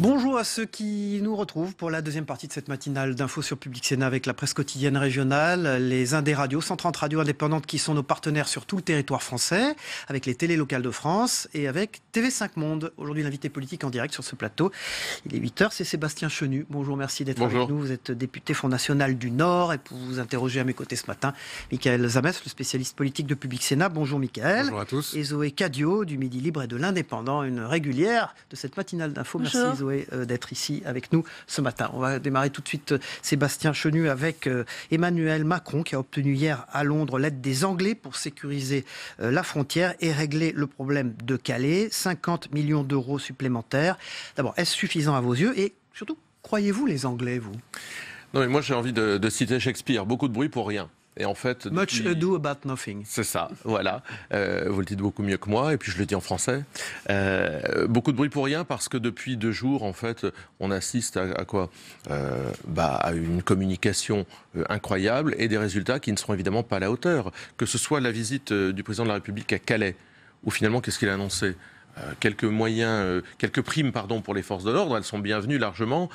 Bonjour à ceux qui nous retrouvent pour la deuxième partie de cette matinale d'infos sur Public Sénat avec la presse quotidienne régionale, les Indés radios, 130 radios indépendantes qui sont nos partenaires sur tout le territoire français, avec les télés locales de France et avec TV5 Monde. Aujourd'hui, l'invité politique en direct sur ce plateau. Il est 8h, c'est Sébastien Chenu. Bonjour, merci d'être avec nous. Vous êtes député Front National du Nord et pour vous interroger à mes côtés ce matin, Michael Zamès, le spécialiste politique de Public Sénat. Bonjour Michael. Bonjour à tous. Et Zoé Cadio du Midi Libre et de l'Indépendant, une régulière de cette matinale d'infos. Merci Zoé d'être ici avec nous ce matin. On va démarrer tout de suite, Sébastien Chenu, avec Emmanuel Macron qui a obtenu hier à Londres l'aide des Anglais pour sécuriser la frontière et régler le problème de Calais. 50 millions d'euros supplémentaires. D'abord, est-ce suffisant à vos yeux? Et surtout, croyez-vous les Anglais, vous? Non, mais moi j'ai envie de citer Shakespeare. Beaucoup de bruit pour rien. Et en fait, Much ado about nothing. C'est ça, voilà. Vous le dites beaucoup mieux que moi, et puis je le dis en français. Beaucoup de bruit pour rien, parce que depuis 2 jours, en fait, on assiste à quoi? À une communication incroyable et des résultats qui ne seront évidemment pas à la hauteur. Que ce soit la visite du président de la République à Calais, où finalement, qu'est-ce qu'il a annoncé? Quelques moyens, quelques primes pour les forces de l'ordre, elles sont bienvenues largement,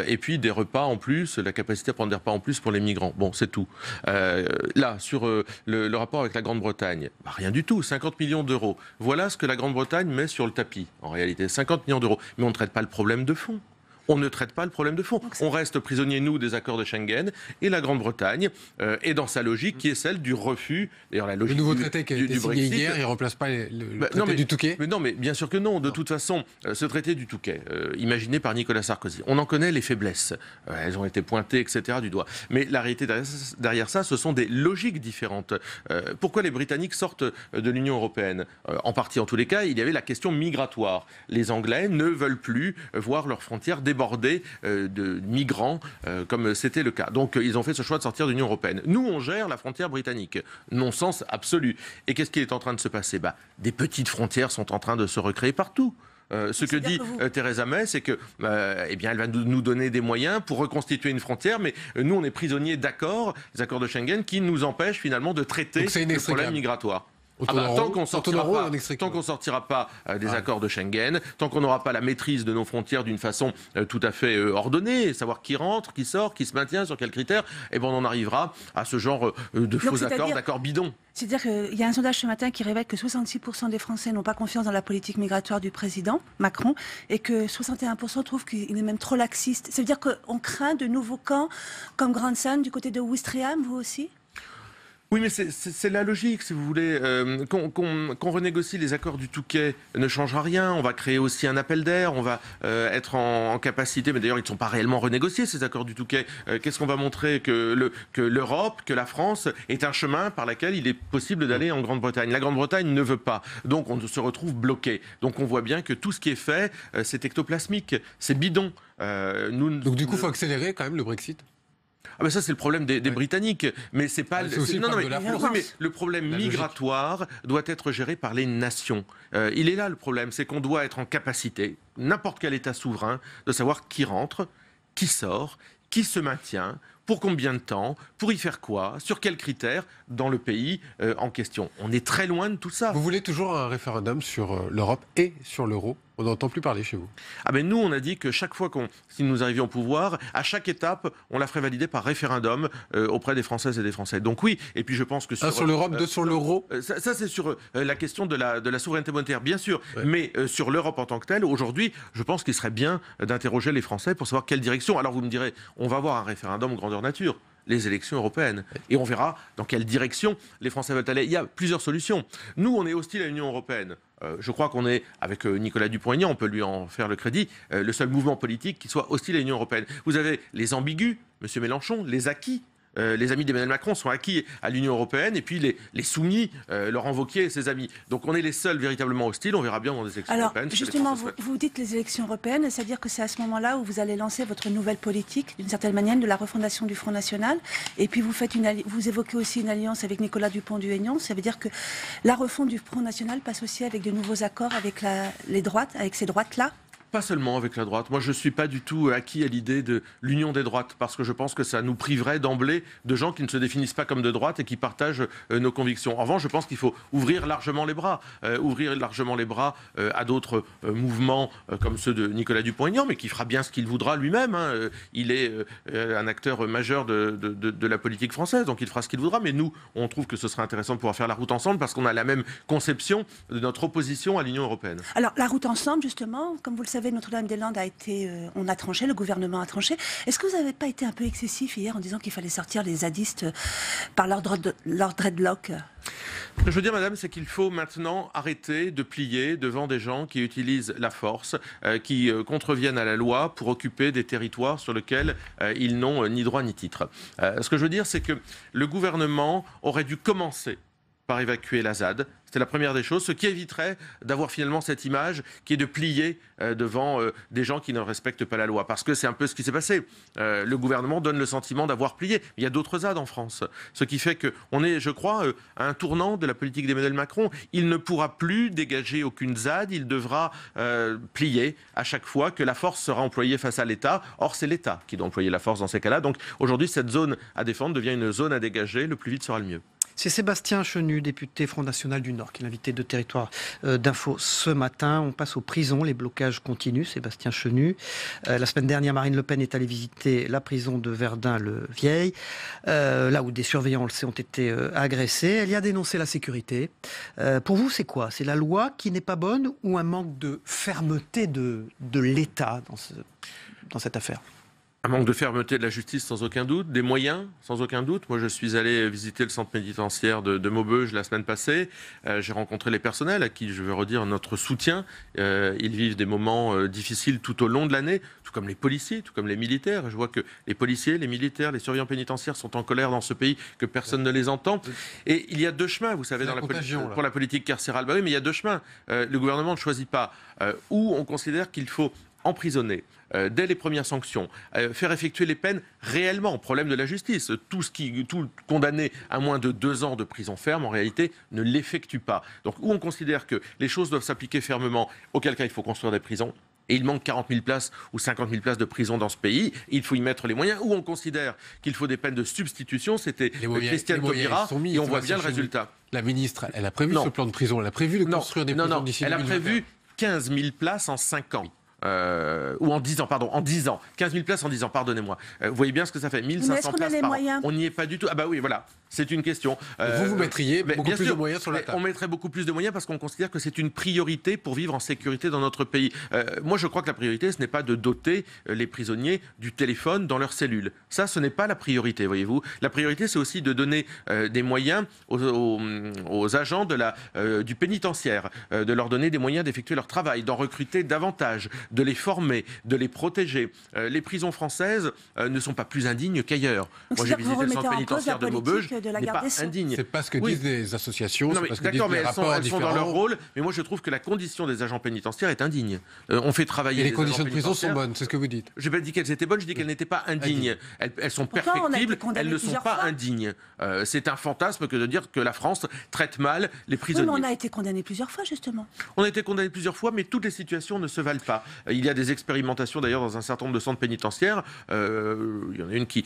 et puis des repas en plus, la capacité à prendre des repas en plus pour les migrants. Bon, c'est tout. Là, sur le rapport avec la Grande-Bretagne, rien du tout, 50 millions d'euros. Voilà ce que la Grande-Bretagne met sur le tapis, en réalité, 50 millions d'euros. Mais on ne traite pas le problème de fond. On ne traite pas le problème de fond. On reste prisonniers, nous, des accords de Schengen, et la Grande-Bretagne est dans sa logique qui est celle du refus. D'ailleurs, la logique le nouveau traité qui a été signé hier, il ne remplace pas le traité du Touquet? Mais bien sûr que non. De toute façon, ce traité du Touquet, imaginé par Nicolas Sarkozy, on en connaît les faiblesses. Elles ont été pointées, etc., du doigt. Mais la réalité derrière ça, ce sont des logiques différentes. Pourquoi les Britanniques sortent de l'Union européenne? En partie, en tous les cas, il y avait la question migratoire. Les Anglais ne veulent plus voir leurs frontières débordées de migrants, comme c'était le cas. Donc, ils ont fait ce choix de sortir de l'Union européenne. Nous, on gère la frontière britannique. Non-sens absolu. Et qu'est-ce qui est en train de se passer? Des petites frontières sont en train de se recréer partout. Ce que dit Theresa May, c'est que, elle va nous donner des moyens pour reconstituer une frontière, mais nous, on est prisonniers d'accords, les accords de Schengen, qui nous empêchent finalement de traiter le problème migratoire. Tant qu'on ne sortira pas des accords de Schengen, tant qu'on n'aura pas la maîtrise de nos frontières d'une façon tout à fait ordonnée, savoir qui rentre, qui sort, qui se maintient, sur quels critères, on en arrivera à ce genre de faux accords, d'accords bidons. C'est-à-dire qu'il y a un sondage ce matin qui révèle que 66% des Français n'ont pas confiance dans la politique migratoire du président Macron et que 61% trouvent qu'il est même trop laxiste. Ça veut dire qu'on craint de nouveaux camps comme Grandson du côté de Ouistreham, vous aussi? Oui, mais c'est la logique, si vous voulez. Qu'on renégocie les accords du Touquet ne changera rien. On va créer aussi un appel d'air. On va être en capacité, mais d'ailleurs, ils ne sont pas réellement renégociés, ces accords du Touquet. Qu'est-ce qu'on va montrer? Que l'Europe, que la France est un chemin par lequel il est possible d'aller en Grande-Bretagne. La Grande-Bretagne ne veut pas. Donc, on se retrouve bloqué. Donc, on voit bien que tout ce qui est fait, c'est ectoplasmique, c'est bidon. Donc, du coup, il faut accélérer quand même le Brexit? Ça, c'est le problème des Britanniques. Mais c'est pas. Le problème migratoire doit être géré par les nations. Il est là le problème, c'est qu'on doit être en capacité, n'importe quel État souverain, de savoir qui rentre, qui sort, qui se maintient, pour combien de temps, pour y faire quoi, sur quels critères dans le pays en question. On est très loin de tout ça. Vous voulez toujours un référendum sur l'Europe et sur l'euro? On n'entend plus parler chez vous. Nous, on a dit que chaque fois si nous arrivions au pouvoir, à chaque étape, on la ferait valider par référendum auprès des Françaises et des Français. Donc oui, et puis je pense que sur l'Europe, sur l'euro. Ça c'est sur la question de la souveraineté monétaire, bien sûr. Ouais. Mais sur l'Europe en tant que telle, aujourd'hui, je pense qu'il serait bien d'interroger les Français pour savoir quelle direction. Alors vous me direz, on va avoir un référendum grandeur nature, les élections européennes. Et on verra dans quelle direction les Français veulent aller. Il y a plusieurs solutions. Nous, on est hostile à l'Union européenne. Je crois qu'on est, avec Nicolas Dupont-Aignan, on peut lui en faire le crédit, le seul mouvement politique qui soit hostile à l'Union européenne. Vous avez les ambigus, M. Mélenchon, les acquis. Les amis d'Emmanuel Macron sont acquis à l'Union européenne, et puis les soumis, Laurent Wauquiez et ses amis. Donc on est les seuls véritablement hostiles, on verra bien dans les élections européennes. Alors justement, vous dites les élections européennes, c'est-à-dire que c'est à ce moment-là où vous allez lancer votre nouvelle politique, d'une certaine manière, de la refondation du Front National, et puis vous évoquez aussi une alliance avec Nicolas Dupont-Aignan. Ça veut dire que la refonte du Front National passe aussi avec de nouveaux accords avec les droites, avec ces droites-là? Pas seulement avec la droite. Moi, je ne suis pas du tout acquis à l'idée de l'union des droites, parce que je pense que ça nous priverait d'emblée de gens qui ne se définissent pas comme de droite et qui partagent nos convictions. En revanche, je pense qu'il faut ouvrir largement les bras. À d'autres mouvements comme ceux de Nicolas Dupont-Aignan, mais qui fera bien ce qu'il voudra lui-même. Il est un acteur majeur de la politique française, donc il fera ce qu'il voudra. Mais nous, on trouve que ce serait intéressant de pouvoir faire la route ensemble, parce qu'on a la même conception de notre opposition à l'Union européenne. Alors, la route ensemble, justement, comme vous le savez, Notre-Dame-des-Landes on a tranché, le gouvernement a tranché. Est-ce que vous n'avez pas été un peu excessif hier en disant qu'il fallait sortir les zadistes par leur dreadlock ? Ce que je veux dire, madame, c'est qu'il faut maintenant arrêter de plier devant des gens qui utilisent la force, qui contreviennent à la loi pour occuper des territoires sur lesquels ils n'ont ni droit ni titre. Ce que je veux dire, c'est que le gouvernement aurait dû commencer par évacuer la ZAD. C'était la première des choses, ce qui éviterait d'avoir finalement cette image qui est de plier devant des gens qui ne respectent pas la loi. Parce que c'est un peu ce qui s'est passé. Le gouvernement donne le sentiment d'avoir plié. Il y a d'autres ZAD en France. Ce qui fait qu'on est, je crois, à un tournant de la politique d'Emmanuel Macron. Il ne pourra plus dégager aucune ZAD. Il devra plier à chaque fois que la force sera employée face à l'État. Or, c'est l'État qui doit employer la force dans ces cas-là. Donc aujourd'hui, cette zone à défendre devient une zone à dégager. Le plus vite sera le mieux. C'est Sébastien Chenu, député Front National du Nord, qui est l'invité de Territoire d'Info ce matin. On passe aux prisons, les blocages continuent. Sébastien Chenu. La semaine dernière, Marine Le Pen est allée visiter la prison de Verdun-le-Vieil, là où des surveillants, on le sait, ont été agressés. Elle y a dénoncé la sécurité. Pour vous, c'est quoi ? C'est la loi qui n'est pas bonne ou un manque de fermeté de l'État dans cette affaire ? Un manque de fermeté de la justice, sans aucun doute. Des moyens, sans aucun doute. Moi, je suis allé visiter le centre pénitentiaire de Maubeuge la semaine passée. J'ai rencontré les personnels à qui je veux redire notre soutien. Ils vivent des moments difficiles tout au long de l'année, tout comme les policiers, tout comme les militaires. Je vois que les policiers, les militaires, les surveillants pénitentiaires sont en colère dans ce pays, que personne ne les entend. Et il y a deux chemins, vous savez, pour la politique carcérale. Bah oui, mais il y a deux chemins. Le gouvernement ne choisit pas. Où on considère qu'il faut emprisonner dès les premières sanctions, faire effectuer les peines réellement, problème de la justice. Tout condamné à moins de 2 ans de prison ferme, en réalité, ne l'effectue pas. Donc, où on considère que les choses doivent s'appliquer fermement, auquel cas il faut construire des prisons, et il manque 40 000 places ou 50 000 places de prison dans ce pays, il faut y mettre les moyens. Où on considère qu'il faut des peines de substitution, c'était Christiane Taubira, et on voit bien le résultat. La ministre, elle a prévu ce plan de prison, elle a prévu de construire des prisons d'ici 2021. Elle a prévu 15 000 places en 5 ans. Ou en 10 ans, pardon, en 10 ans. 15 000 places en 10 ans, pardonnez-moi. Vous voyez bien ce que ça fait, 1500 places par an. On n'y est pas du tout. Ah bah oui, voilà, c'est une question. Vous mettriez beaucoup plus de moyens sur la table. On mettrait beaucoup plus de moyens parce qu'on considère que c'est une priorité pour vivre en sécurité dans notre pays. Moi, je crois que la priorité, ce n'est pas de doter les prisonniers du téléphone dans leurs cellules. Ça, ce n'est pas la priorité, voyez-vous. La priorité, c'est aussi de donner des moyens aux agents du pénitentiaire, de leur donner des moyens d'effectuer leur travail, d'en recruter davantage, de les former, de les protéger. Les prisons françaises ne sont pas plus indignes qu'ailleurs. Moi, j'ai visité le centre pénitentiaire de Maubeuge, n'est pas indigne. C'est pas ce que disent les associations, non, c'est pas ce que disent les rapports elles sont dans leur rôle, mais moi je trouve que la condition des agents pénitentiaires est indigne. On fait travailler les conditions de prison sont bonnes, c'est ce que vous dites. Je n'ai pas dit qu'elles étaient bonnes, je dis qu'elles n'étaient pas indignes. Elles sont perfectibles, elles ne sont pas indignes. C'est un fantasme que de dire que la France traite mal les prisonniers. Oui, mais on a été condamnés plusieurs fois, justement. On a été condamnés plusieurs fois, mais toutes les situations ne se valent pas. Il y a des expérimentations d'ailleurs dans un certain nombre de centres pénitentiaires. Il y en a une qui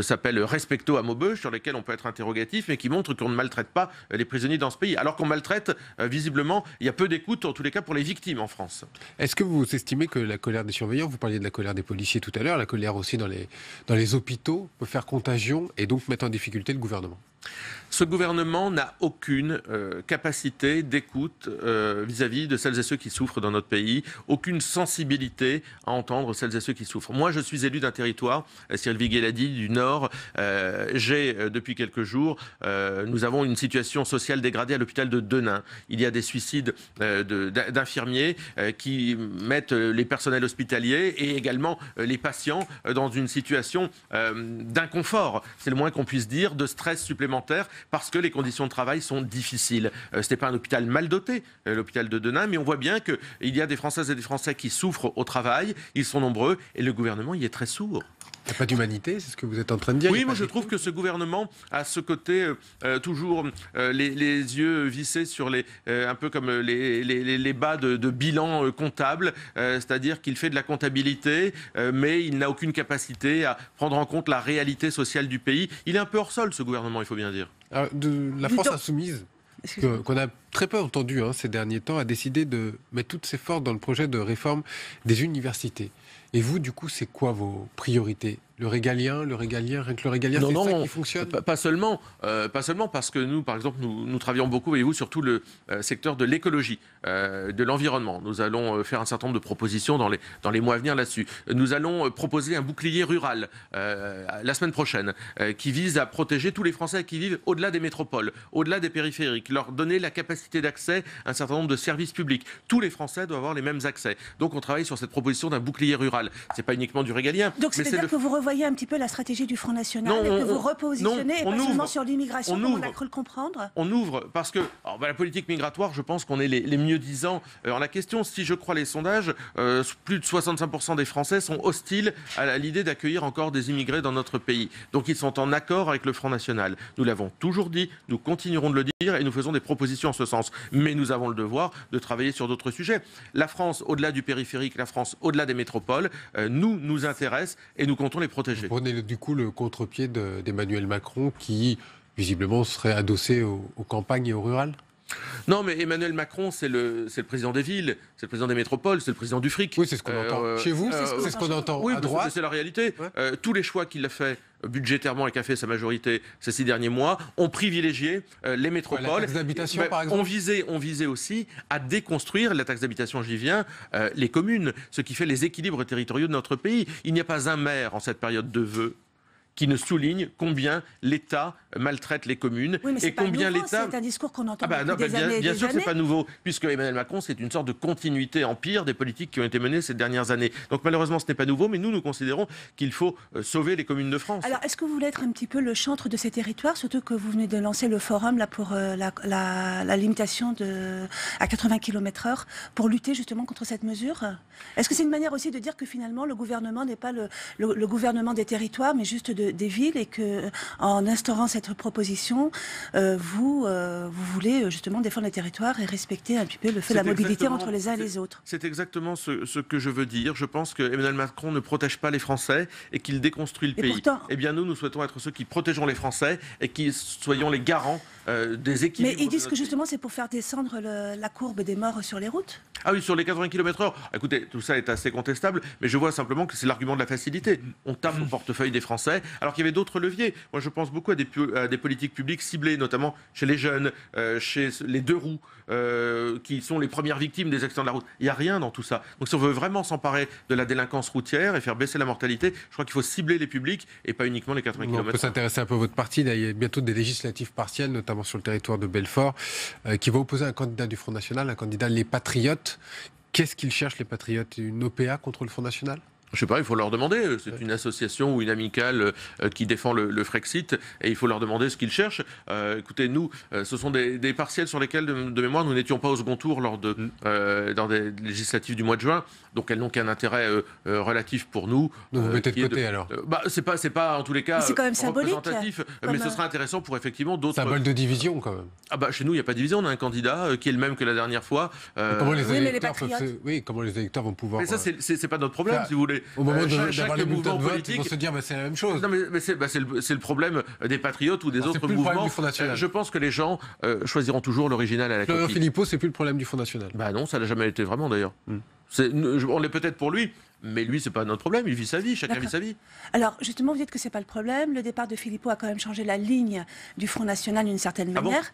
s'appelle Respecto à Maubeuge, sur lesquelles on peut être interrogatif, mais qui montre qu'on ne maltraite pas les prisonniers dans ce pays. Alors qu'on maltraite, visiblement, il y a peu d'écoute, en tous les cas pour les victimes en France. Est-ce que vous estimez que la colère des surveillants, vous parliez de la colère des policiers tout à l'heure, la colère aussi dans les hôpitaux, peut faire contagion et donc mettre en difficulté le gouvernement ? Ce gouvernement n'a aucune capacité d'écoute vis-à-vis de celles et ceux qui souffrent dans notre pays, aucune sensibilité à entendre celles et ceux qui souffrent. Moi, je suis élu d'un territoire, Cyril Viguier l'a dit, du Nord. Depuis quelques jours, nous avons une situation sociale dégradée à l'hôpital de Denain. Il y a des suicides d'infirmiers qui mettent les personnels hospitaliers et également les patients dans une situation d'inconfort, c'est le moins qu'on puisse dire, de stress supplémentaire, parce que les conditions de travail sont difficiles. Ce n'est pas un hôpital mal doté, l'hôpital de Denain, mais on voit bien qu'il y a des Françaises et des Français qui souffrent au travail, ils sont nombreux, et le gouvernement y est très sourd. Il n'y a pas d'humanité, c'est ce que vous êtes en train de dire? Oui, moi je trouve que ce gouvernement a ce côté toujours les yeux vissés sur un peu comme les bas de bilan comptable, c'est-à-dire qu'il fait de la comptabilité, mais il n'a aucune capacité à prendre en compte la réalité sociale du pays. Il est un peu hors sol, ce gouvernement, il faut bien dire. Alors, la France insoumise, qu'on a très peu entendu ces derniers temps, a décidé de mettre toutes ses forces dans le projet de réforme des universités. Et vous, du coup, c'est quoi vos priorités? Le régalien, rien que le régalien, c'est ça qui fonctionne? Pas seulement, parce que nous, par exemple, nous travaillons beaucoup, voyez-vous, sur tout le secteur de l'écologie, de l'environnement. Nous allons faire un certain nombre de propositions dans les mois à venir là-dessus. Nous allons proposer un bouclier rural la semaine prochaine, qui vise à protéger tous les Français qui vivent au-delà des métropoles, au-delà des périphériques, leur donner la capacité d'accès à un certain nombre de services publics. Tous les Français doivent avoir les mêmes accès. Donc on travaille sur cette proposition d'un bouclier rural. C'est pas uniquement du régalien. Donc c'est-à-dire que vous revoyez un petit peu la stratégie du Front National et que vous repositionnez, et pas seulement sur l'immigration, comme on a cru le comprendre? On ouvre, parce que la politique migratoire, je pense qu'on est les mieux-disants en la question. Si je crois les sondages, plus de 65% des Français sont hostiles à l'idée d'accueillir encore des immigrés dans notre pays. Donc ils sont en accord avec le Front National. Nous l'avons toujours dit, nous continuerons de le dire et nous faisons des propositions en ce sens. Mais nous avons le devoir de travailler sur d'autres sujets. La France, au-delà du périphérique, la France, au-delà des métropoles, nous intéresse et nous comptons les protéger. Vous prenez du coup le contre-pied d'Emmanuel Macron qui, visiblement, serait adossé aux campagnes et au rural? Non, mais Emmanuel Macron, c'est le président des villes, c'est le président des métropoles, c'est le président du fric. Oui, c'est ce qu'on entend. Chez vous, c'est ce qu'on entend. Oui, à droite, c'est la réalité. Ouais. Tous les choix qu'il a fait budgétairement et qu'a fait sa majorité ces 6 derniers mois ont privilégié les métropoles. La taxe d'habitation, par exemple. On visait aussi à déconstruire, la taxe d'habitation, j'y viens, les communes, ce qui fait les équilibres territoriaux de notre pays. Il n'y a pas un maire en cette période de vœux qui ne souligne combien l'État maltraite les communes. Oui, mais et combien l'État. C'est un discours qu'on entend depuis des années. Bien sûr que ce n'est pas nouveau, puisque Emmanuel Macron, c'est une sorte de continuité empire des politiques qui ont été menées ces dernières années. Donc malheureusement, ce n'est pas nouveau, mais nous considérons qu'il faut sauver les communes de France. Alors, est-ce que vous voulez être un petit peu le chantre de ces territoires, surtout que vous venez de lancer le forum là, pour la limitation à 80 km/h, pour lutter justement contre cette mesure? Est-ce que c'est une manière aussi de dire que finalement, le gouvernement n'est pas le gouvernement des territoires, mais juste des villes, et que en instaurant cette proposition, vous voulez justement défendre les territoires et respecter un petit peu le fait de la mobilité entre les uns et les autres? C'est exactement ce que je veux dire. Je pense que Emmanuel Macron ne protège pas les Français et qu'il déconstruit le pays. Pourtant, eh bien nous souhaitons être ceux qui protégeons les Français et qui soyons les garants des équilibres. Mais ils disent que justement c'est pour faire descendre la courbe des morts sur les routes. Ah oui, sur les 80 km/h. Écoutez, tout ça est assez contestable, mais je vois simplement que c'est l'argument de la facilité. On tape au portefeuille des Français, alors qu'il y avait d'autres leviers. Moi, je pense beaucoup à des politiques publiques ciblées, notamment chez les jeunes, chez les deux roues, qui sont les premières victimes des accidents de la route. Il n'y a rien dans tout ça. Donc si on veut vraiment s'emparer de la délinquance routière et faire baisser la mortalité, je crois qu'il faut cibler les publics et pas uniquement les 80 km/h. On peut s'intéresser un peu à votre parti. Là, il y a bientôt des législatives partielles, notamment sur le territoire de Belfort, qui va opposer un candidat du Front National, un candidat Les Patriotes. Qu'est-ce qu'ils cherchent, les Patriotes? Une OPA contre le Front National? Je ne sais pas, il faut leur demander. C'est une association ou une amicale qui défend le Frexit et il faut leur demander ce qu'ils cherchent. Écoutez, nous, ce sont des partiels sur lesquels, de mémoire, nous n'étions pas au second tour lors des législatives du mois de juin. Donc elles n'ont qu'un intérêt relatif pour nous. Donc vous mettez de côté alors? C'est pas en tous les cas c'est quand même représentatif, mais ce sera intéressant pour effectivement d'autres. Symbole de division quand même. Chez nous, il n'y a pas de division. On a un candidat qui est le même que la dernière fois. Comment les électeurs vont pouvoir. Mais ça, c'est pas notre problème, si vous voulez. Au moment d'avoir les bulletins de vote, ils vont se dire c'est la même chose. Non, mais c'est le problème des patriotes ou des autres mouvements. Je pense que les gens choisiront toujours l'original à la copie. Philippot, c'est plus le problème du Front National. Non, ça n'a jamais été vraiment d'ailleurs. On l'est peut-être pour lui, mais lui, c'est pas notre problème. Il vit sa vie, chacun vit sa vie. Alors, justement, vous dites que c'est pas le problème. Le départ de Philippot a quand même changé la ligne du Front National d'une certaine manière.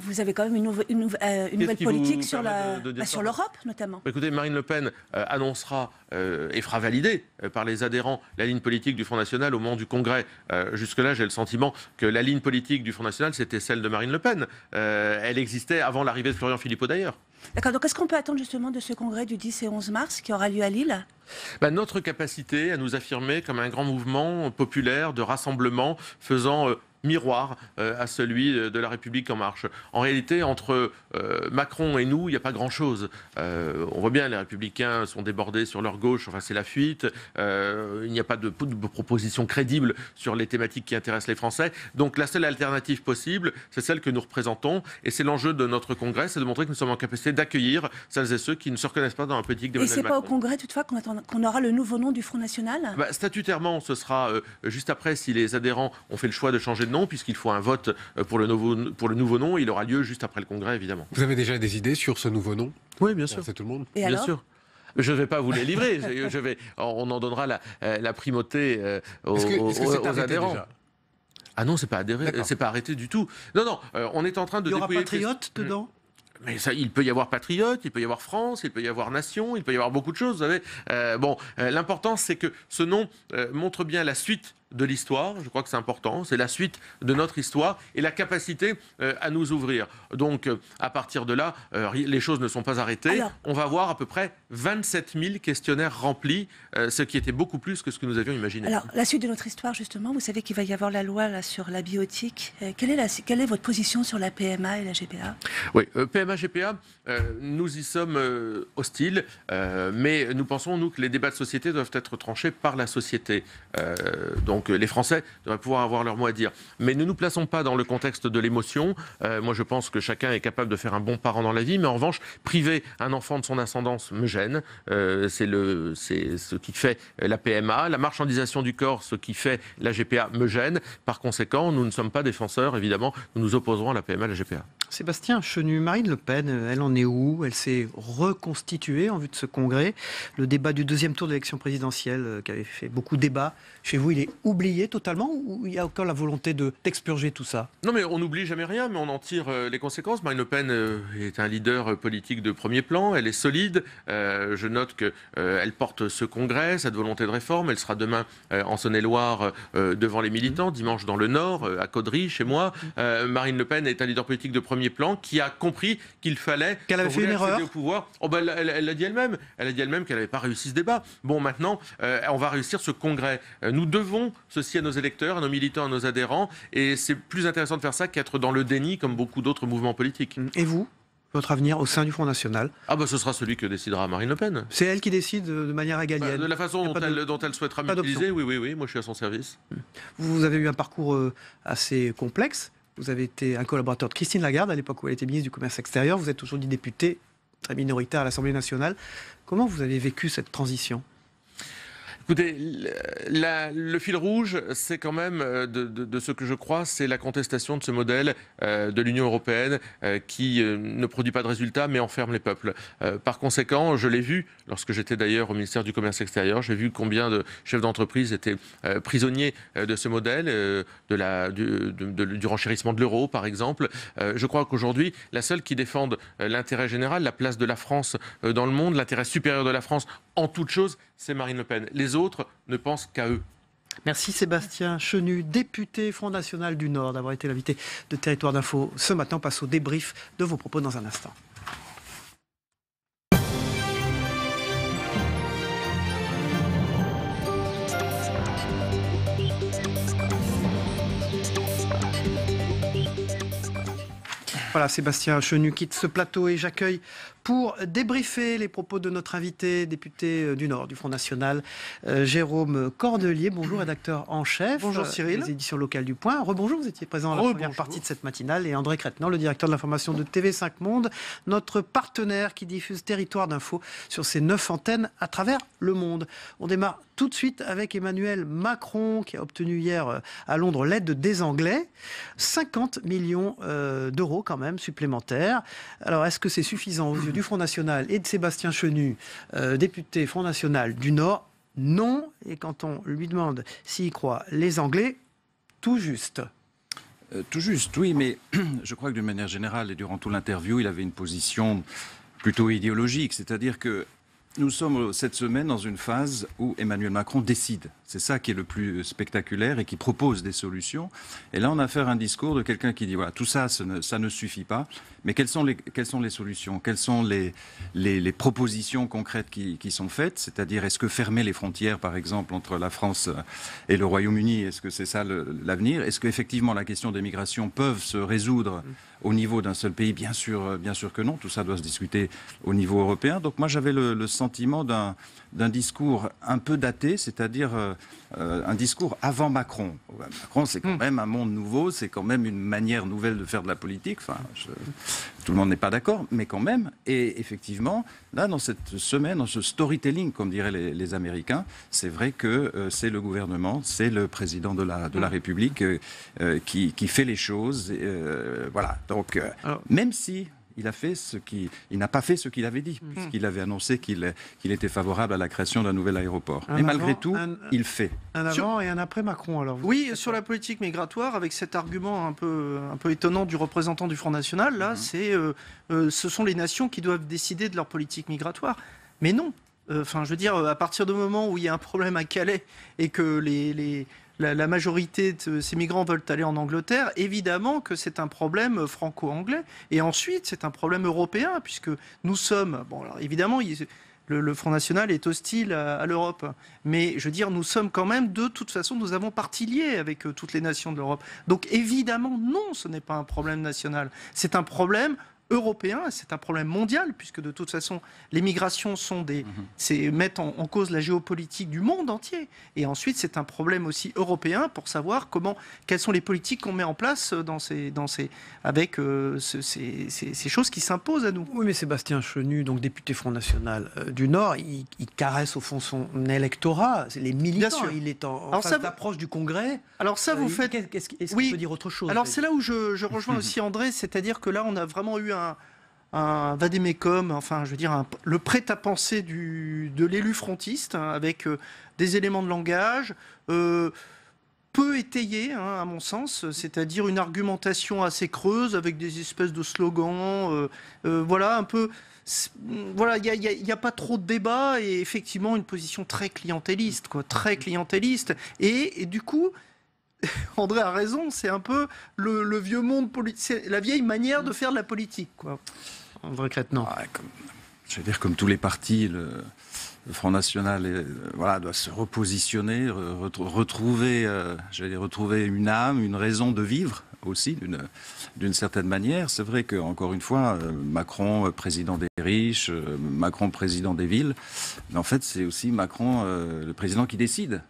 Vous avez quand même une nouvelle politique sur l'Europe, notamment. Écoutez, Marine Le Pen annoncera et fera valider par les adhérents la ligne politique du Front National au moment du Congrès. Jusque-là, j'ai le sentiment que la ligne politique du Front National, c'était celle de Marine Le Pen. Elle existait avant l'arrivée de Florian Philippot, d'ailleurs. D'accord, donc est-ce qu'on peut attendre justement de ce congrès du 10 et 11 mars qui aura lieu à Lille? Notre capacité à nous affirmer comme un grand mouvement populaire de rassemblement faisant miroir à celui de La République En Marche. En réalité, entre Macron et nous, il n'y a pas grand-chose. On voit bien, les Républicains sont débordés sur leur gauche, enfin c'est la fuite. Il n'y a pas de proposition crédible sur les thématiques qui intéressent les Français. Donc la seule alternative possible, c'est celle que nous représentons. Et c'est l'enjeu de notre congrès, c'est de montrer que nous sommes en capacité d'accueillir celles et ceux qui ne se reconnaissent pas dans la politique d'Emmanuel Macron. Et c'est pas au congrès, toutefois, qu'on aura le nouveau nom du Front National ? Statutairement, ce sera juste après, si les adhérents ont fait le choix de changer de nom, puisqu'il faut un vote pour le nouveau nom. Il aura lieu juste après le congrès, évidemment. Vous avez déjà des idées sur ce nouveau nom ? Oui, bien sûr. C'est tout le monde. Et bien alors sûr. Je ne vais pas vous les livrer. On en donnera la primauté aux adhérents. Déjà ah non, c'est pas arrêté du tout. Non, on est en train de. Il y aura Patriote dedans. Mais ça, il peut y avoir Patriote, il peut y avoir France, il peut y avoir Nation, il peut y avoir beaucoup de choses, vous savez. L'important, c'est que ce nom montre bien la suite de l'histoire, je crois que c'est important, c'est la suite de notre histoire et la capacité à nous ouvrir. Donc, à partir de là, les choses ne sont pas arrêtées. Alors, on va avoir à peu près 27 000 questionnaires remplis, ce qui était beaucoup plus que ce que nous avions imaginé. Alors, la suite de notre histoire, justement, vous savez qu'il va y avoir la loi là, sur la bioéthique. Quelle est votre position sur la PMA et la GPA ? Oui, PMA, GPA, nous y sommes hostiles, mais nous pensons, nous, que les débats de société doivent être tranchés par la société. Donc les Français devraient pouvoir avoir leur mot à dire. Mais ne nous plaçons pas dans le contexte de l'émotion. Moi, je pense que chacun est capable de faire un bon parent dans la vie, mais en revanche, priver un enfant de son ascendance me gêne. C'est ce qui fait la PMA. La marchandisation du corps, ce qui fait la GPA, me gêne. Par conséquent, nous ne sommes pas défenseurs, évidemment. Nous nous opposerons à la PMA et à la GPA. Sébastien Chenu, Marine Le Pen, elle en est où ? Elle s'est reconstituée en vue de ce congrès. Le débat du deuxième tour de l'élection présidentielle, qui avait fait beaucoup de débats, chez vous, il est oublié totalement ou il y a encore la volonté d'expurger tout ça ? Non, mais on n'oublie jamais rien, mais on en tire les conséquences. Marine Le Pen est un leader politique de premier plan, elle est solide. Je note qu'elle porte ce congrès, cette volonté de réforme. Elle sera demain en Saône-et-Loire devant les militants, dimanche dans le Nord, à Caudry, chez moi. Marine Le Pen est un leader politique de premier plan qui a compris qu'il fallait qu'elle avait fait une erreur au pouvoir. Elle l'a dit elle-même. Elle a dit elle-même qu'elle n'avait pas réussi ce débat. Bon, maintenant, on va réussir ce congrès. Nous devons ceci à nos électeurs, à nos militants, à nos adhérents, et c'est plus intéressant de faire ça qu'être dans le déni comme beaucoup d'autres mouvements politiques. Et vous ? Votre avenir au sein du Front National ? Ce sera celui que décidera Marine Le Pen. C'est elle qui décide de manière égalienne. De la façon dont elle souhaitera m'utiliser, oui, moi je suis à son service. Vous avez eu un parcours assez complexe. Vous avez été un collaborateur de Christine Lagarde à l'époque où elle était ministre du Commerce extérieur. Vous êtes aujourd'hui député très minoritaire à l'Assemblée nationale. Comment vous avez vécu cette transition ? Écoutez, le fil rouge, c'est quand même, de ce que je crois, c'est la contestation de ce modèle de l'Union européenne qui ne produit pas de résultats mais enferme les peuples. Par conséquent, je l'ai vu, lorsque j'étais d'ailleurs au ministère du Commerce extérieur, j'ai vu combien de chefs d'entreprise étaient prisonniers de ce modèle, du renchérissement de l'euro par exemple. Je crois qu'aujourd'hui, la seule qui défende l'intérêt général, la place de la France dans le monde, l'intérêt supérieur de la France en toute chose, c'est Marine Le Pen. Les autres ne pensent qu'à eux. Merci Sébastien Chenu, député Front National du Nord, d'avoir été l'invité de Territoire d'Info ce matin. On passe au débrief de vos propos dans un instant. Voilà, Sébastien Chenu quitte ce plateau et j'accueille pour débriefer les propos de notre invité, député du Nord, du Front National, Jérôme Cordelier. Bonjour, rédacteur en chef. Bonjour Cyril. Des éditions locales du Point. Rebonjour, vous étiez présent à la première partie de cette matinale. Et André Crétenant, le directeur de l'information de TV5 Monde, notre partenaire qui diffuse Territoire d'Info sur ses 9 antennes à travers le monde. On démarre tout de suite avec Emmanuel Macron qui a obtenu hier à Londres l'aide des Anglais. 50 millions d'euros quand même supplémentaires. Alors est-ce que c'est suffisant aux yeux du Front National et de Sébastien Chenu, député Front National du Nord? Non. Et quand on lui demande s'il croit les Anglais, tout juste. Tout juste, oui, mais je crois que d'une manière générale et durant toute l'interview, il avait une position plutôt idéologique, c'est-à-dire que nous sommes cette semaine dans une phase où Emmanuel Macron décide. C'est ça qui est le plus spectaculaire et qui propose des solutions. Et là, on a affaire à un discours de quelqu'un qui dit, voilà, tout ça, ça ne suffit pas. Mais quelles sont les solutions? Quelles sont les propositions concrètes qui sont faites? C'est-à-dire, est-ce que fermer les frontières, par exemple, entre la France et le Royaume-Uni, est-ce que c'est ça l'avenir? Est-ce qu'effectivement, la question des migrations peut se résoudre au niveau d'un seul pays? Bien sûr que non. Tout ça doit se discuter au niveau européen. Donc moi, j'avais le sentiment d'un discours un peu daté, c'est-à-dire un discours avant Macron. Macron, c'est quand même un monde nouveau, c'est quand même une manière nouvelle de faire de la politique. Enfin, tout le monde n'est pas d'accord, mais quand même. Et effectivement, là, dans cette semaine, dans ce storytelling, comme diraient les Américains, c'est vrai que c'est le gouvernement, c'est le président de la République qui fait les choses. Voilà. Donc, même si il n'a pas fait ce qu'il avait dit, puisqu'il avait annoncé qu'il était favorable à la création d'un nouvel aéroport. Et malgré tout, il fait. Un avant et un après Macron, alors. Oui, sur la politique migratoire, avec cet argument un peu étonnant du représentant du Front National, là, ce sont les nations qui doivent décider de leur politique migratoire. Mais non. Enfin, je veux dire, à partir du moment où il y a un problème à Calais et que la majorité de ces migrants veulent aller en Angleterre, évidemment que c'est un problème franco-anglais. Et ensuite, c'est un problème européen, puisque nous sommes... Bon, alors évidemment, le Front National est hostile à l'Europe. Mais je veux dire, nous sommes quand même, de toute façon, nous avons partie liée avec toutes les nations de l'Europe. Donc évidemment, non, ce n'est pas un problème national. C'est un problème européen, c'est un problème mondial, puisque de toute façon, les migrations mettent en cause la géopolitique du monde entier. Et ensuite, c'est un problème aussi européen pour savoir quelles sont les politiques qu'on met en place avec ces choses qui s'imposent à nous. Oui, mais Sébastien Chenu, donc député Front National du Nord, il caresse au fond son électorat, les militants. Bien sûr. Il est en phase d'approche du Congrès. Alors ça, vous faites... Est-ce qu'il peut dire autre chose? Alors c'est là où je rejoins aussi André, c'est-à-dire que là, on a vraiment eu un vadémécum, enfin, je veux dire, le prêt-à-penser de l'élu frontiste, hein, avec des éléments de langage peu étayés, hein, à mon sens, c'est-à-dire une argumentation assez creuse, avec des espèces de slogans, voilà, un peu... Voilà, il n'y a pas trop de débat, et effectivement, une position très clientéliste, quoi, très clientéliste. Et du coup... André a raison, c'est un peu le vieux monde politique, la vieille manière de faire de la politique, quoi. André Crête-Non. Je veux dire, comme tous les partis, le Front National doit se repositionner, retrouver une âme, une raison de vivre aussi, d'une certaine manière. C'est vrai qu'encore une fois, Macron, président des riches, Macron, président des villes, mais en fait, c'est aussi Macron, le président qui décide.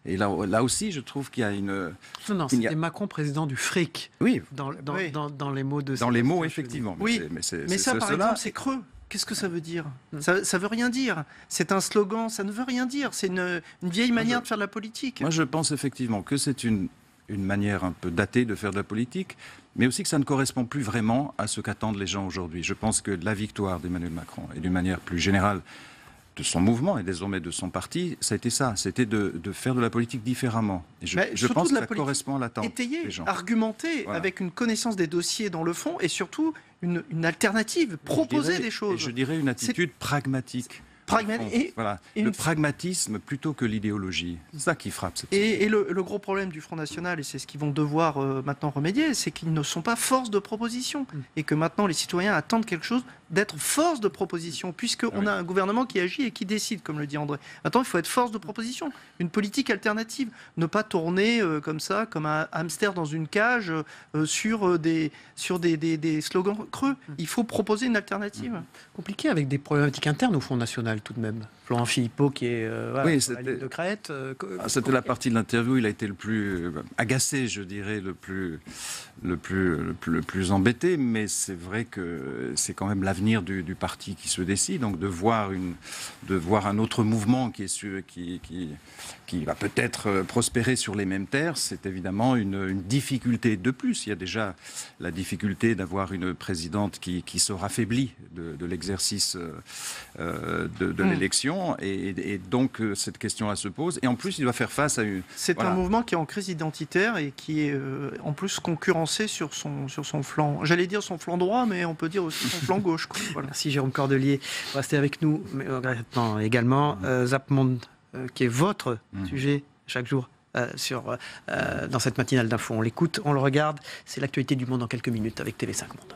Et là aussi, je trouve qu'il y a une... Non, c'était Macron, président du fric. Oui. Dans les mots de... Dans les mots, effectivement. Oui, mais ça, par exemple, c'est creux. Qu'est-ce que ça veut dire? Ça veut rien dire. C'est un slogan, ça ne veut rien dire. C'est une vieille manière de faire de la politique. Moi, je pense effectivement que c'est une manière un peu datée de faire de la politique, mais aussi que ça ne correspond plus vraiment à ce qu'attendent les gens aujourd'hui. Je pense que la victoire d'Emmanuel Macron, et d'une manière plus générale, de son mouvement et désormais de son parti, ça a été ça, c'était de faire de la politique différemment. Et je pense que ça correspond à l'attente des gens. Argumentée, voilà, avec une connaissance des dossiers dans le fond, et surtout une alternative, proposer des choses. Je dirais une attitude pragmatique. Le pragmatisme plutôt que l'idéologie. C'est ça qui frappe. Et le gros problème du Front National, et c'est ce qu'ils vont devoir maintenant remédier, c'est qu'ils ne sont pas force de proposition. Et que maintenant les citoyens attendent quelque chose d'être force de proposition, puisqu'on a un gouvernement qui agit et qui décide, comme le dit André. Maintenant, il faut être force de proposition, une politique alternative. Ne pas tourner comme ça, comme un hamster dans une cage, sur des slogans creux. Il faut proposer une alternative. Compliqué avec des problématiques internes au Front National, tout de même. Florent Philippot qui est la ligne de crête. C'était la partie de l'interview, il a été le plus agacé, je dirais, le plus embêté, mais c'est vrai que c'est quand même l'avenir du parti qui se décide, donc de voir un autre mouvement qui va peut-être prospérer sur les mêmes terres, c'est évidemment une difficulté de plus. Il y a déjà la difficulté d'avoir une présidente qui sera affaiblie de l'exercice de l'élection. Et donc, cette question-là se pose. Et en plus, il doit faire face à une... C'est un mouvement qui est en crise identitaire et qui est en plus concurrencé sur son flanc. J'allais dire son flanc droit, mais on peut dire aussi son flanc gauche. quoi. Voilà. Merci Jérôme Cordelier. Restez avec nous mais, également. Zap Monde, qui est votre sujet chaque jour. Dans cette matinale d'info. On l'écoute, on le regarde. C'est l'actualité du monde en quelques minutes avec TV5 Monde.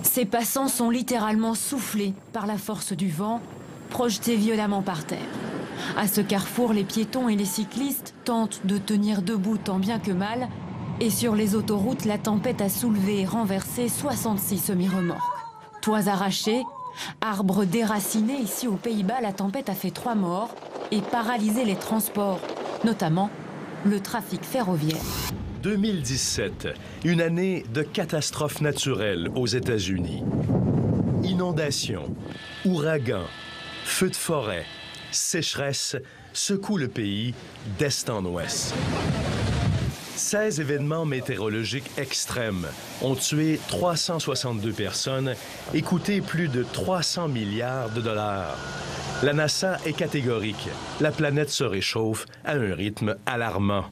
Ces passants sont littéralement soufflés par la force du vent, projetés violemment par terre. À ce carrefour, les piétons et les cyclistes tentent de tenir debout tant bien que mal. Et sur les autoroutes, la tempête a soulevé et renversé 66 semi-remorques. Toits arrachés, arbres déracinés. Ici aux Pays-Bas, la tempête a fait 3 morts et paralysé les transports, notamment le trafic ferroviaire. 2017, une année de catastrophes naturelles aux États-Unis. Inondations, ouragans, feux de forêt, sécheresse secouent le pays d'est en ouest. 16 événements météorologiques extrêmes ont tué 362 personnes et coûté plus de 300 milliards de dollars. La NASA est catégorique. La planète se réchauffe à un rythme alarmant.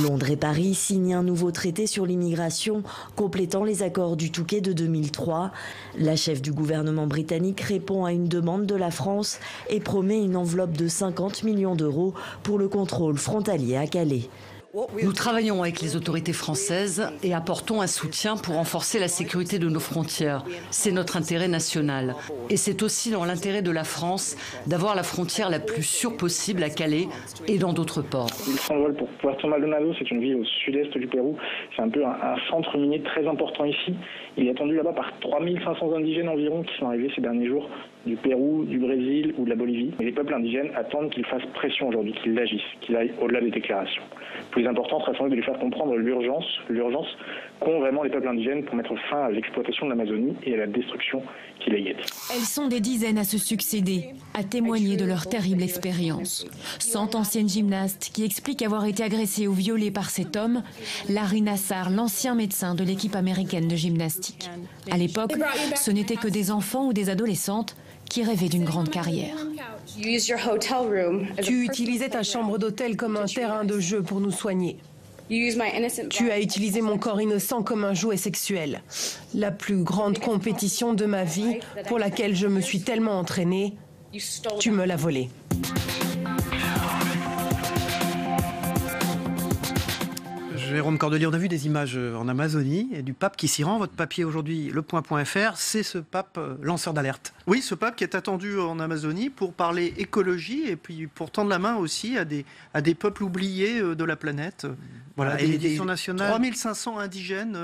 Londres et Paris signent un nouveau traité sur l'immigration, complétant les accords du Touquet de 2003. La chef du gouvernement britannique répond à une demande de la France et promet une enveloppe de 50 millions d'euros pour le contrôle frontalier à Calais. Nous travaillons avec les autorités françaises et apportons un soutien pour renforcer la sécurité de nos frontières. C'est notre intérêt national. Et c'est aussi dans l'intérêt de la France d'avoir la frontière la plus sûre possible à Calais et dans d'autres ports. Il s'envole pour Puerto Maldonado, c'est une ville au sud-est du Pérou. C'est un peu un centre minier très important ici. Il est attendu là-bas par 3500 indigènes environ qui sont arrivés ces derniers jours du Pérou, du Brésil ou de la Bolivie. Et les peuples indigènes attendent qu'il fasse pression aujourd'hui, qu'il agisse, qu'il aille au-delà des déclarations. Le plus important sera sans doute de lui faire comprendre l'urgence qu'ont vraiment les peuples indigènes pour mettre fin à l'exploitation de l'Amazonie et à la destruction qui les guette. Elles sont des dizaines à se succéder, à témoigner de leur terrible expérience. 100 anciennes gymnastes qui expliquent avoir été agressées ou violées par cet homme, Larry Nassar, l'ancien médecin de l'équipe américaine de gymnastique. À l'époque, ce n'étaient que des enfants ou des adolescentes qui rêvaient d'une grande carrière. Tu utilisais ta chambre d'hôtel comme un terrain de jeu pour nous soigner. Tu as utilisé mon corps innocent comme un jouet sexuel. La plus grande compétition de ma vie, pour laquelle je me suis tellement entraînée, tu me l'as volée. Jérôme Cordelier, on a vu des images en Amazonie et du pape qui s'y rend. Votre papier aujourd'hui, lepoint.fr, c'est ce pape lanceur d'alerte. Oui, ce pape qui est attendu en Amazonie pour parler écologie et puis pour tendre la main aussi à des peuples oubliés de la planète. Voilà, et l'édition nationale... 3500 indigènes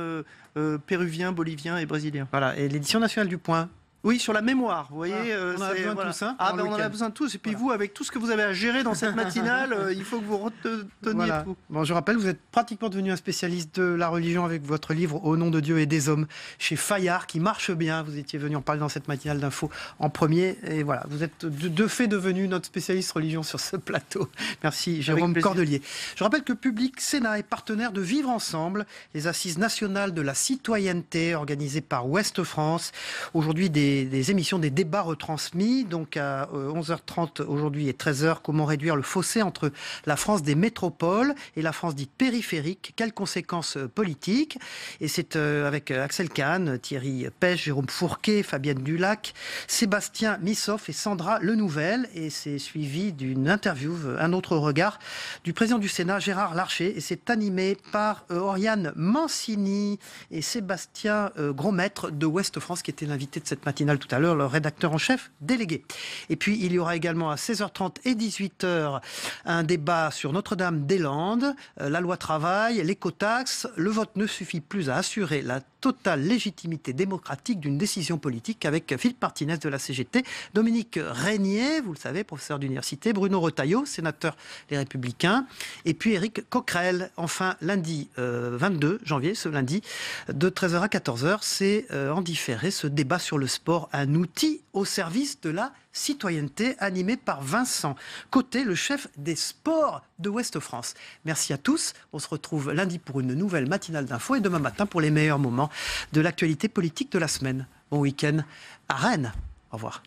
péruviens, boliviens et brésiliens. Voilà, et l'édition nationale du Point. Oui, sur la mémoire, vous voyez. On a besoin de tous, hein, on en a besoin de tous. Et puis vous, avec tout ce que vous avez à gérer dans cette matinale, il faut que vous reteniez tout. Bon, je rappelle, vous êtes pratiquement devenu un spécialiste de la religion avec votre livre Au nom de Dieu et des hommes chez Fayard, qui marche bien. Vous étiez venu en parler dans cette matinale d'info en premier. Et voilà, vous êtes de fait devenu notre spécialiste religion sur ce plateau. Merci Jérôme Cordelier. Je rappelle que Public Sénat est partenaire de Vivre Ensemble, les assises nationales de la citoyenneté organisées par Ouest France. Aujourd'hui, des émissions, des débats retransmis, donc à 11h30 aujourd'hui et 13h, comment réduire le fossé entre la France des métropoles et la France dite périphérique, quelles conséquences politiques. Et c'est avec Axel Kahn, Thierry Pêche, Jérôme Fourquet, Fabienne Dulac, Sébastien Missoff et Sandra Lenouvel, et c'est suivi d'une interview, un autre regard, du président du Sénat, Gérard Larcher, et c'est animé par Oriane Mancini et Sébastien Grosmaître de Ouest France, qui était l'invité de cette matinale tout à l'heure, le rédacteur en chef délégué. Et puis il y aura également à 16h30 et 18h un débat sur Notre-Dame-des-Landes, la loi travail, l'écotaxe. Le vote ne suffit plus à assurer la totale légitimité démocratique d'une décision politique, avec Philippe Martinez de la CGT, Dominique Régnier, vous le savez, professeur d'université, Bruno Retailleau, sénateur Les Républicains, et puis Éric Coquerel. Enfin, lundi 22 janvier, ce lundi, de 13h à 14h, c'est en différé ce débat sur le sport, un outil au service de la citoyenneté, animé par Vincent Côté, le chef des sports de Ouest France. Merci à tous. On se retrouve lundi pour une nouvelle matinale d'info et demain matin pour les meilleurs moments de l'actualité politique de la semaine. Bon week-end à Rennes. Au revoir.